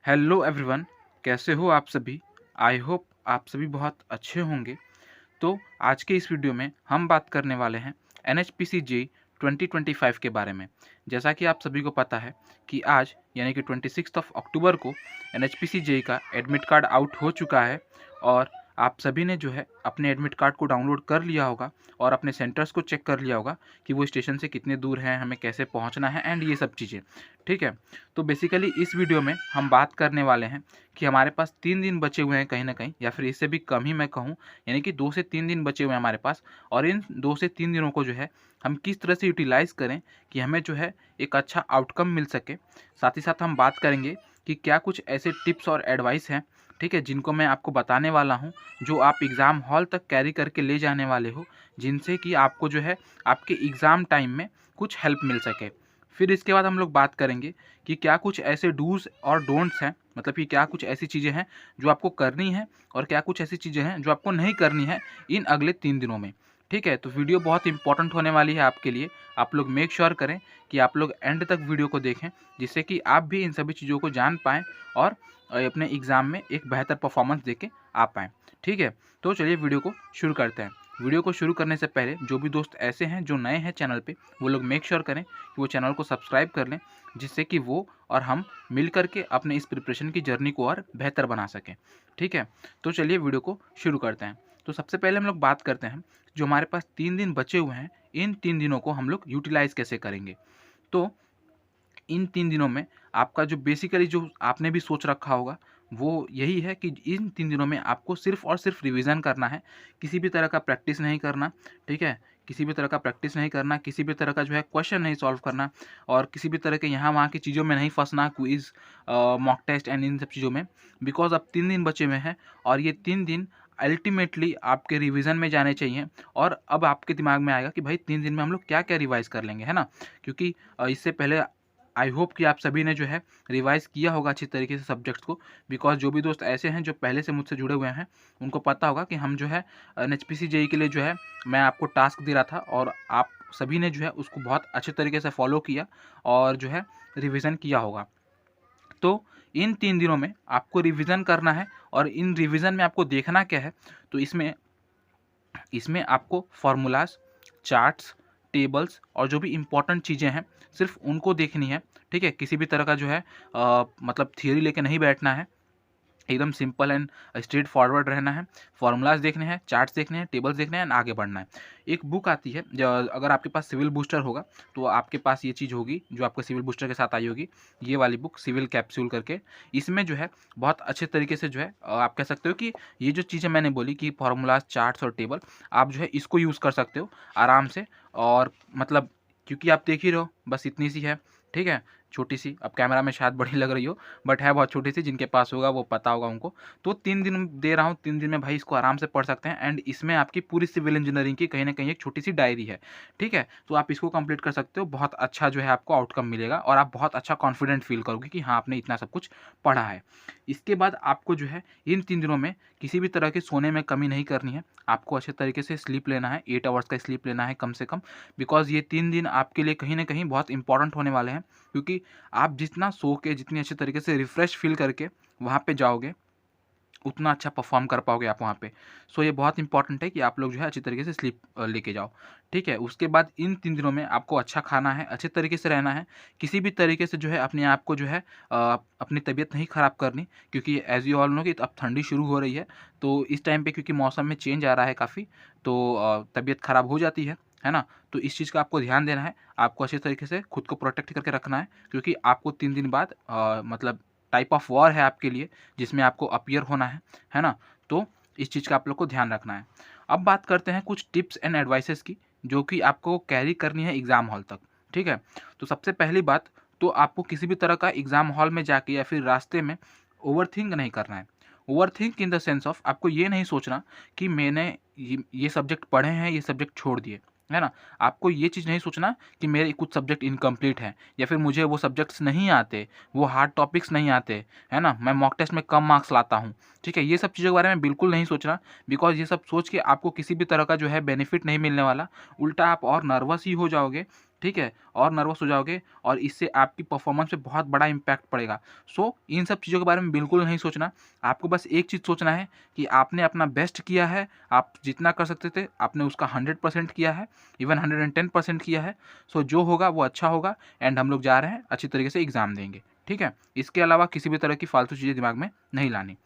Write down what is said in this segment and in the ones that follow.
Hello everyone, कैसे हो आप सभी। आई होप आप सभी बहुत अच्छे होंगे। तो आज के इस वीडियो में हम बात करने वाले हैं NHPC जेईई 2025 के बारे में। जैसा कि आप सभी को पता है कि आज यानी कि 26 अक्टूबर को NHPC जेईई का एडमिट कार्ड आउट हो चुका है और आप सभी ने जो है अपने एडमिट कार्ड को डाउनलोड कर लिया होगा और अपने सेंटर्स को चेक कर लिया होगा कि वो स्टेशन से कितने दूर हैं, हमें कैसे पहुंचना है एंड ये सब चीज़ें। ठीक है, तो बेसिकली इस वीडियो में हम बात करने वाले हैं कि हमारे पास 3 दिन बचे हुए हैं कहीं ना कहीं, या फिर इससे भी कम ही मैं कहूँ, यानी कि 2 से 3 दिन बचे हुए हैं हमारे पास। और इन 2 से 3 दिनों को जो है हम किस तरह से यूटिलाइज़ करें कि हमें जो है एक अच्छा आउटकम मिल सके। साथ ही साथ हम बात करेंगे कि क्या कुछ ऐसे टिप्स और एडवाइस हैं, ठीक है, जिनको मैं आपको बताने वाला हूं, जो आप एग्ज़ाम हॉल तक कैरी करके ले जाने वाले हो, जिनसे कि आपको जो है आपके एग्ज़ाम टाइम में कुछ हेल्प मिल सके। फिर इसके बाद हम लोग बात करेंगे कि क्या कुछ ऐसे डूज़ और डोंट्स हैं, मतलब कि क्या कुछ ऐसी चीज़ें हैं जो आपको करनी है और क्या कुछ ऐसी चीज़ें हैं जो आपको नहीं करनी है इन अगले 3 दिनों में। ठीक है, तो वीडियो बहुत इंपॉर्टेंट होने वाली है आपके लिए। आप लोग मेक श्योर करें कि आप लोग एंड तक वीडियो को देखें, जिससे कि आप भी इन सभी चीज़ों को जान पाएँ और अपने एग्ज़ाम में एक बेहतर परफॉर्मेंस दे के आ पाएँ। ठीक है, तो चलिए वीडियो को शुरू करते हैं। वीडियो को शुरू करने से पहले जो भी दोस्त ऐसे हैं जो नए हैं चैनल पे, वो लोग मेक श्योर करें कि वो चैनल को सब्सक्राइब कर लें, जिससे कि वो और हम मिल करके अपने इस प्रिपरेशन की जर्नी को और बेहतर बना सकें। ठीक है, तो चलिए वीडियो को शुरू करते हैं। तो सबसे पहले हम लोग बात करते हैं, जो हमारे पास 3 दिन बचे हुए हैं, इन 3 दिनों को हम लोग यूटिलाइज़ कैसे करेंगे। तो इन 3 दिनों में आपका जो बेसिकली जो आपने भी सोच रखा होगा, वो यही है कि इन 3 दिनों में आपको सिर्फ़ और सिर्फ़ रिवीज़न करना है, किसी भी तरह का प्रैक्टिस नहीं करना। ठीक है? किसी भी तरह का प्रैक्टिस नहीं करना, किसी भी तरह का जो है क्वेश्चन नहीं सॉल्व करना और किसी भी तरह के यहाँ-वहाँ की चीज़ों में नहीं फँसना, क्विज़, मॉक टेस्ट एंड इन सब चीज़ों में। बिकॉज़ अब 3 दिन बचे हुए हैं और ये 3 दिन अल्टीमेटली आपके रिवीज़न में जाने चाहिए। और अब आपके दिमाग में आएगा कि भाई 3 दिन में हम लोग क्या-क्या रिवाइज़ कर लेंगे, है ना? क्योंकि इससे पहले आई होप कि आप सभी ने जो है रिवाइज़ किया होगा अच्छी तरीके से सब्जेक्ट्स को। बिकॉज़ जो भी दोस्त ऐसे हैं जो पहले से मुझसे जुड़े हुए हैं, उनको पता होगा कि हम जो है एनएचपीसी जेईई के लिए जो है मैं आपको टास्क दे रहा था और आप सभी ने जो है उसको बहुत अच्छे तरीके से फॉलो किया और जो है रिवीज़न किया होगा। तो इन 3 दिनों में आपको रिवीज़न करना है और इन रिवीज़न में आपको देखना क्या है, तो इसमें इसमें आपको फ़ॉर्मूलाज़, चार्ट्स, टेबल्स और जो भी इम्पोर्टेंट चीज़ें हैं, सिर्फ़ उनको देखनी है। ठीक है? किसी भी तरह का जो है मतलब थियरी लेके नहीं बैठना है। एकदम सिंपल एंड स्ट्रेट फॉरवर्ड रहना है। फ़ॉर्मूलाज़ देखने हैं, चार्ट्स देखने हैं, टेबल्स देखने हैं एंड आगे बढ़ना है। एक बुक आती है, ज अगर आपके पास सिविल बूस्टर होगा, तो आपके पास ये चीज़ होगी, जो आपके सिविल बूस्टर के साथ आई होगी, ये वाली बुक सिविल कैप्सूल करके। इसमें जो है बहुत अच्छे तरीके से जो है आप कह सकते हो कि ये जो चीज़ें मैंने बोली कि फ़ॉर्मूलाज़, चार्ट्स और टेबल, आप जो है इसको यूज़ कर सकते हो आराम से। और मतलब क्योंकि आप देख ही रहे हो, बस इतनी सी है, ठीक है? छोटी-सी, अब कैमरा में शायद बड़ी लग रही हो, बट है बहुत छोटी-सी, जिनके पास होगा वो पता होगा उनको। तो 3 दिन दे रहा हूँ, 3 दिन में भाई इसको आराम से पढ़ सकते हैं एंड इसमें आपकी पूरी सिविल इंजीनियरिंग की कहीं न कहीं एक छोटी-सी डायरी है, ठीक है? तो आप इसको कंप्लीट कर सकते हो, बहुत अच्छा जो है आपको आउटकम मिलेगा और आप बहुत अच्छा कॉन्फिडेंट फ़ील करोगे कि हाँ, आपने इतना सब कुछ पढ़ा है। इसके बाद आपको जो है इन 3 दिनों में किसी भी तरह के सोने में कमी नहीं करनी है। आपको अच्छे तरीके से स्लीप लेना है, 8 आवर्स का स्लीप लेना है कम से कम, बिकॉज़ ये 3 दिन आपके लिए कहीं न कहीं बहुत इंपॉर्टेंट होने वाले हैं। क्योंकि आप जितना सो के, जितनी अच्छे तरीके से रिफ्रेश फ़ील करके वहाँ पे जाओगे, उतना अच्छा परफ़ॉर्म कर पाओगे आप वहाँ पे। सो ये बहुत इंपॉर्टेंट है कि आप लोग जो है अच्छी तरीके से स्लीप लेके जाओ, ठीक है? उसके बाद इन 3 दिनों में आपको अच्छा खाना है, अच्छे तरीके से रहना है, किसी भी तरीके से जो है अपने आप को जो है अपनी तबीयत नहीं ख़राब करनी, क्योंकि एज़ यू ऑल नो कि अब ठंडी शुरू हो रही है, तो इस टाइम पे क्योंकि मौसम में चेंज आ रहा है काफ़ी, तो तबीयत ख़राब हो जाती है ना? तो इस चीज़ का आपको ध्यान देना है, आपको अच्छे तरीके से खुद को प्रोटेक्ट करके रखना है, क्योंकि आपको 3 दिन बाद मतलब टाइप ऑफ वॉर है आपके लिए, जिसमें आपको अपीयर होना है ना? तो इस चीज़ का आप लोग को ध्यान रखना है। अब बात करते हैं कुछ टिप्स एंड एडवाइसेज़ की, जो कि आपको कैरी करनी है एग्ज़ाम हॉल तक, ठीक है? तो सबसे पहली बात, तो आपको किसी भी तरह का एग्ज़ाम हॉल में जाके या फिर रास्ते में ओवरथिंक नहीं करना है। Overthink in the sense of, आपको ये नहीं सोचना कि मैंने ये सब्जेक्ट पढ़े हैं, ये सब्जेक्ट छोड़ दिए, है ना? आपको ये चीज़ नहीं सोचना कि मेरे कुछ सब्जेक्ट इनकम्प्लीट हैं या फिर मुझे वो सब्जेक्ट्स नहीं आते, वो हार्ड टॉपिक्स नहीं आते, है ना? मैं मॉक टेस्ट में कम मार्क्स लाता हूँ, ठीक है? ये सब चीज़ों के बारे में बिल्कुल नहीं सोचना, बिकॉज़ ये सब सोच के आपको किसी भी तरह का जो है बेनिफिट नहीं मिलने वाला। उल्टा आप और नर्वस ही हो जाओगे ठीक है, और नर्वस हो जाओगे और इससे आपकी परफॉर्मेंस पे बहुत बड़ा इम्पैक्ट पड़ेगा। सो इन सब चीज़ों के बारे में बिल्कुल नहीं सोचना। आपको बस एक चीज़ सोचना है कि आपने अपना बेस्ट किया है, आप जितना कर सकते थे आपने उसका 100% किया है, इवन 110% किया है। सो जो होगा वो अच्छा होगा एंड हम लोग जा रहे हैं अच्छी तरीके से एग्ज़ाम देंगे, ठीक है। इसके अलावा किसी भी तरह की फालतू चीज़ें दिमाग में नहीं लानी।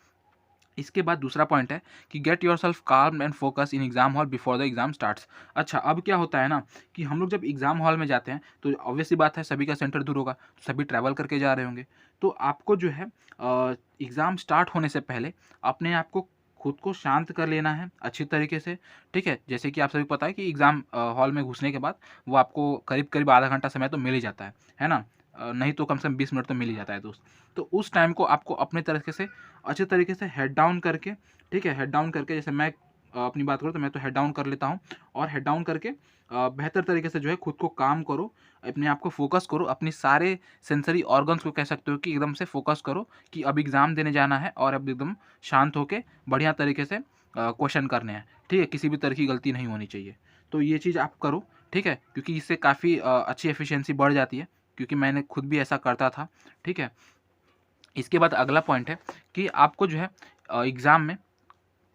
इसके बाद दूसरा पॉइंट है कि गेट योर सेल्फ काम and focus in exam hall before the exam starts. अच्छा, अब क्या होता है ना कि हम लोग जब एग्जाम हॉल में जाते हैं तो ऑब्वियसली बात है सभी का सेंटर दूर होगा, तो सभी ट्रैवल करके जा रहे होंगे। तो आपको जो है एग्ज़ाम स्टार्ट होने से पहले अपने आप को खुद को शांत कर लेना है अच्छी तरीके से, ठीक है। जैसे कि आप सभी को पता है कि एग्ज़ाम हॉल में घुसने के बाद वो आपको करीब करीब आधा घंटा समय तो मिल ही जाता है ना। नहीं तो कम से कम 20 मिनट तो मिल ही जाता है दोस्त। तो उस टाइम को आपको अपने तरीके से अच्छे तरीके से हेड डाउन करके, ठीक है, हेड डाउन करके, जैसे मैं अपनी बात करूँ तो मैं तो हेड डाउन कर लेता हूँ और हेड डाउन करके बेहतर तरीके से जो है खुद को काम करो, अपने आप को फोकस करो, अपनी सारे सेंसरी ऑर्गन्स को कह सकते हो कि एकदम से फोकस करो कि अब एग्ज़ाम देने जाना है और अब एकदम शांत होके बढ़िया तरीके से क्वेश्चन करने हैं, ठीक है, किसी भी तरह की गलती नहीं होनी चाहिए। तो ये चीज़ आप करो, ठीक है, क्योंकि इससे काफ़ी अच्छी एफिशिएंसी बढ़ जाती है, क्योंकि मैंने खुद भी ऐसा करता था, ठीक है। इसके बाद अगला पॉइंट है कि आपको जो है एग्ज़ाम में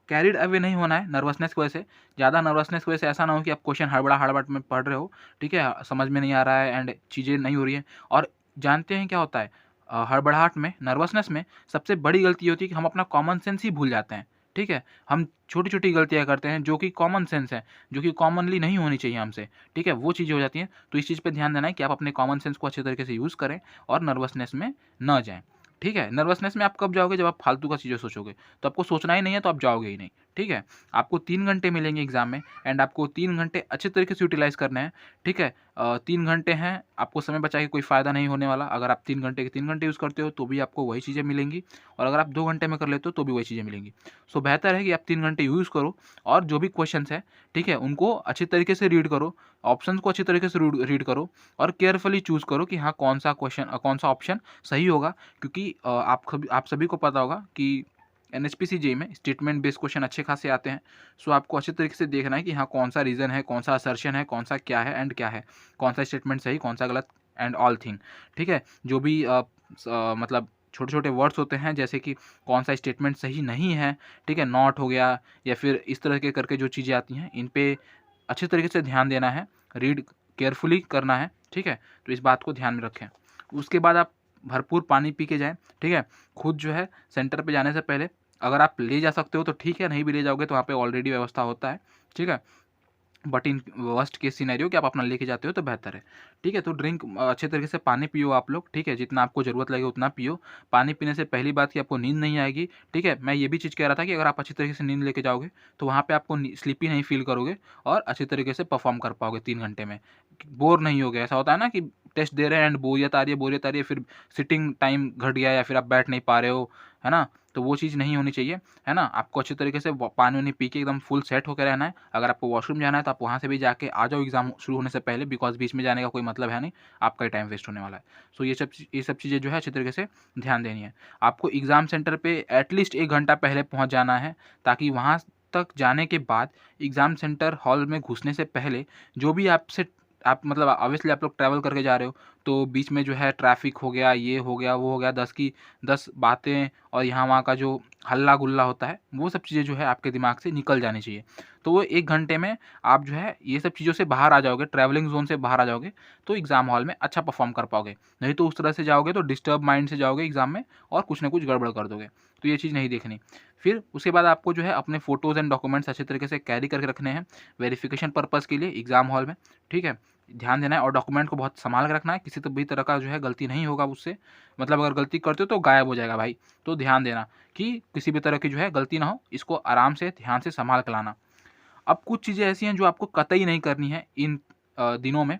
कैरिड अवे नहीं होना है नर्वसनेस की वजह से। ज़्यादा नर्वसनेस की वजह से ऐसा ना हो कि आप क्वेश्चन हड़बड़ा-हड़बड़ में पढ़ रहे हो, ठीक है, समझ में नहीं आ रहा है एंड चीज़ें नहीं हो रही हैं। और जानते हैं क्या होता है हड़बड़ाहट में, नर्वसनेस में सबसे बड़ी गलती ये होती है कि हम अपना कॉमन सेंस ही भूल जाते हैं, ठीक है। हम छोटी-छोटी गलतियाँ करते हैं जो कि कॉमन सेंस है, जो कि कॉमनली नहीं होनी चाहिए हमसे, ठीक है, वो चीज़ें हो जाती हैं। तो इस चीज़ पे ध्यान देना है कि आप अपने कॉमन सेंस को अच्छे तरीके से यूज़ करें और नर्वसनेस में ना जाएँ, ठीक है। नर्वसनेस में आप कब जाओगे? जब आप फालतू का चीज़ें सोचोगे। तो आपको सोचना ही नहीं है तो आप जाओगे ही नहीं, ठीक है। आपको 3 घंटे मिलेंगे एग्ज़ाम में एंड आपको 3 घंटे अच्छे तरीके से यूटिलाइज़ करने हैं, ठीक है। 3 घंटे हैं, आपको समय बचा के कोई फ़ायदा नहीं होने वाला। अगर आप 3 घंटे के 3 घंटे यूज़ करते हो तो भी आपको वही चीज़ें मिलेंगी और अगर आप 2 घंटे में कर लेते हो तो भी वही चीज़ें मिलेंगी। सो बेहतर है कि आप 3 घंटे यूज़ करो और जो भी क्वेश्चन्स हैं, ठीक है, उनको अच्छे तरीके से रीड करो, ऑप्शंस को अच्छे तरीके से रीड करो और केयरफुली चूज़ करो कि हाँ, कौन-सा ऑप्शन सही होगा। क्योंकि आप सभी को पता होगा कि एनएचपीसी जेईई में स्टेटमेंट बेस्ड क्वेश्चन अच्छे खासे आते हैं। सो आपको अच्छे तरीके से देखना है कि हाँ, कौन-सा रीज़न है, कौन-सा असर्शन है, कौन-सा क्या है एंड क्या है, कौन-सा स्टेटमेंट सही, कौन-सा गलत एंड ऑल थिंग, ठीक है। जो भी मतलब छोटे-छोटे वर्ड्स होते हैं जैसे कि कौन-सा स्टेटमेंट सही नहीं है, ठीक है, नॉट हो गया या फिर इस तरह के करके जो चीज़ें आती हैं, इन पे अच्छे तरीके से ध्यान देना है, रीड केयरफुली करना है, ठीक है। तो इस बात को ध्यान में रखें। उसके बाद आप भरपूर पानी पी के जाएँ, ठीक है। खुद जो है सेंटर पे जाने से पहले अगर आप ले जा सकते हो तो ठीक है, नहीं भी ले जाओगे तो वहाँ पे ऑलरेडी व्यवस्था होता है, ठीक है। But in worst case scenario कि आप अपना लेके जाते हो तो बेहतर है, ठीक है। तो अच्छे तरीके से पानी पियो आप लोग, ठीक है, जितना आपको ज़रूरत लगे उतना पियो। पानी पीने से पहली बात कि आपको नींद नहीं आएगी, ठीक है। मैं ये भी चीज़ कह रहा था कि अगर आप अच्छी तरीके से नींद लेके जाओगे तो वहाँ पे आपको स्लीपी नहीं फील करोगे और अच्छे तरीके से परफॉर्म कर पाओगे 3 घंटे में, बोर नहीं होगे। ऐसा होता है ना कि टेस्ट दे रहे हैं एंड बोरियत आ रही है, फिर सिटिंग टाइम घट गया या फिर आप बैठ नहीं पा रहे हो, है ना। तो वो चीज़ नहीं होनी चाहिए, है ना। आपको अच्छे तरीके से पानी-वानी पी के एकदम फुल सेट होके रहना है। अगर आपको वॉशरूम जाना है तो आप वहाँ से भी जाके आ जाओ एग्ज़ाम शुरू होने से पहले, बिकॉज़ बीच में जाने का कोई मतलब है नहीं, आपका ही टाइम वेस्ट होने वाला है। सो ये सब चीज़ें जो है अच्छे तरीके से ध्यान देनी है। आपको एग्ज़ाम सेंटर पे एटलीस्ट 1 घंटा पहले पहुँच जाना है, ताकि वहाँ तक जाने के बाद एग्ज़ाम सेंटर हॉल में घुसने से पहले जो भी आप मतलब ऑब्वियसली आप लोग ट्रैवल करके जा रहे हो, तो बीच में जो है ट्रैफ़िक हो गया, ये हो गया, वो हो गया, 10 की 10 बातें और यहाँ-वहाँ का जो हल्ला-गुल्ला होता है, वो सब चीज़ें जो है आपके दिमाग से निकल जानी चाहिए। तो वो 1 घंटे में आप जो है ये सब चीज़ों से बाहर आ जाओगे, ट्रैवलिंग ज़ोन से बाहर आ जाओगे, तो एग्ज़ाम हॉल में अच्छा परफ़ॉर्म कर पाओगे। नहीं तो उस तरह से जाओगे तो डिस्टर्ब माइंड से जाओगे एग्ज़ाम में और कुछ न कुछ गड़बड़ कर दोगे। तो ये चीज़ नहीं देखनी। फिर उसके बाद आपको जो है अपने फ़ोटोज़ एंड डॉक्यूमेंट्स अच्छे तरीके से कैरी करके रखने हैं, वेरिफ़िकेशन पर्पज़ के लिए एग्ज़ाम हॉल में, ठीक है? ध्यान देना है और डॉक्यूमेंट को बहुत सँभाल के रखना है, किसी भी तरह का जो है गलती नहीं होगा उससे। मतलब अगर गलती करते हो तो गायब हो जाएगा भाई। तो ध्यान देना कि किसी भी तरह की जो है गलती ना हो, इसको आराम से, ध्यान से सँभाल के लाना। अब कुछ चीज़ें ऐसी हैं जो आपको कतई नहीं करनी है इन दिनों में।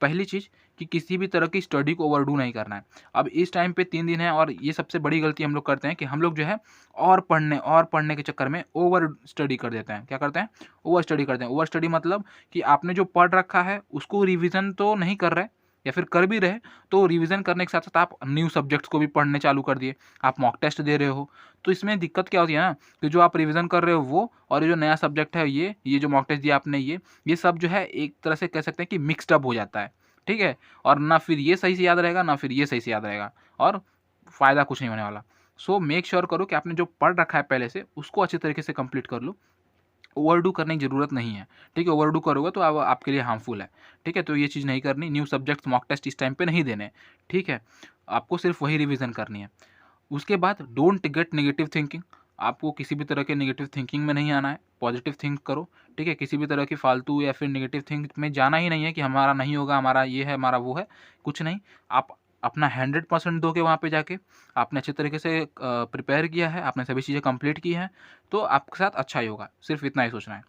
पहली चीज़ कि किसी भी तरह की स्टडी को ओवरडू नहीं करना है। अब इस टाइम पे 3 दिन है और ये सबसे बड़ी गलती हम लोग करते हैं कि हम लोग जो है और पढ़ने के चक्कर में ओवर स्टडी कर देते हैं। क्या करते हैं? ओवर स्टडी करते हैं। ओवर स्टडी मतलब कि आपने जो पढ़ रखा है उसको रिवीज़न तो नहीं कर रहे या फिर कर भी रहे तो रिवीज़न करने के साथ-साथ आप न्यू सब्जेक्ट्स को भी पढ़ने चालू कर दिए। आप मॉक टेस्ट दे रहे हो। तो इसमें दिक्कत क्या होती है ना कि जो आप रिवीज़न कर रहे हो वो और ये जो नया सब्जेक्ट है ये जो मॉक टेस्ट दिया आपने ये सब जो है एक तरह से कह सकते हैं कि मिक्स्ड अप हो जाता है। ठीक है, और ना फिर ये सही से याद रहेगा, ना फिर ये सही से याद रहेगा, और फ़ायदा कुछ नहीं होने वाला। सो मेक श्योर करो कि आपने जो पढ़ रखा है पहले से, उसको अच्छी तरीके से कंप्लीट कर लो। ओवरडू करने की ज़रूरत नहीं है, ठीक है? ओवरडू करोगे तो आपके लिए हार्मफुल है, ठीक है? तो ये चीज़ नहीं करनी। न्यू सब्जेक्ट्स मॉक टेस्ट इस टाइम पे नहीं देने, ठीक है? आपको सिर्फ वही रिवीजन करनी है। उसके बाद डोंट गेट नेगेटिव थिंकिंग। आपको किसी भी तरह के नेगेटिव थिंकिंग में नहीं आना है, पॉजिटिव थिंक करो, ठीक है? किसी भी तरह की फालतू या फिर नेगेटिव थिंक में जाना ही नहीं है कि हमारा नहीं होगा, हमारा ये है, हमारा वो है, कुछ नहीं। आप अपना 100% दोगे वहाँ पे जाके, आपने अच्छे तरीके से प्रिपेयर किया है, आपने सभी चीज़ें कंप्लीट की हैं, तो आपके साथ अच्छा ही होगा, सिर्फ इतना ही सोचना है,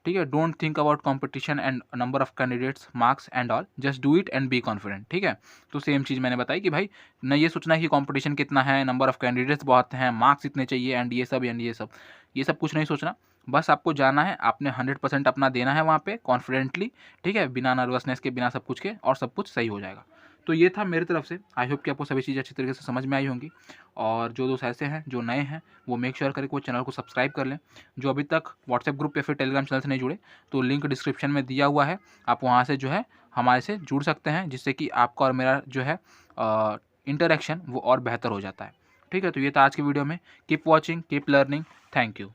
ठीक है? Don't think about competition and number of candidates, marks and all, just do it and be confident, ठीक है? तो सेम चीज़ मैंने बताई कि भाई न ये सोचना है कि कंपटीशन कितना है, नंबर ऑफ कैंडिडेट्स बहुत हैं, मार्क्स इतने चाहिए एंड ये सब कुछ नहीं सोचना। बस आपको जाना है, आपने 100% अपना देना है वहाँ पे कॉन्फिडेंटली, ठीक है? बिना नर्वसनेस के, बिना सब कुछ के, और सब कुछ सही हो जाएगा। तो ये था मेरी तरफ से। आई होप कि आपको सभी चीज़ें अच्छी तरीके से समझ में आई होंगी, और जो दोस्त ऐसे हैं, जो नए हैं, वो मेक श्योर करें कि वो चैनल को सब्सक्राइब कर लें। जो अभी तक व्हाट्सएप ग्रुप या फिर टेलीग्राम चैनल से नहीं जुड़े, तो लिंक डिस्क्रिप्शन में दिया हुआ है, आप वहाँ से जो है हमारे से जुड़ सकते हैं, जिससे कि आपका और मेरा जो है इंटरेक्शन वो और बेहतर हो जाता है, ठीक है? तो ये था आज की वीडियो में। Keep watching, keep learning, thank you.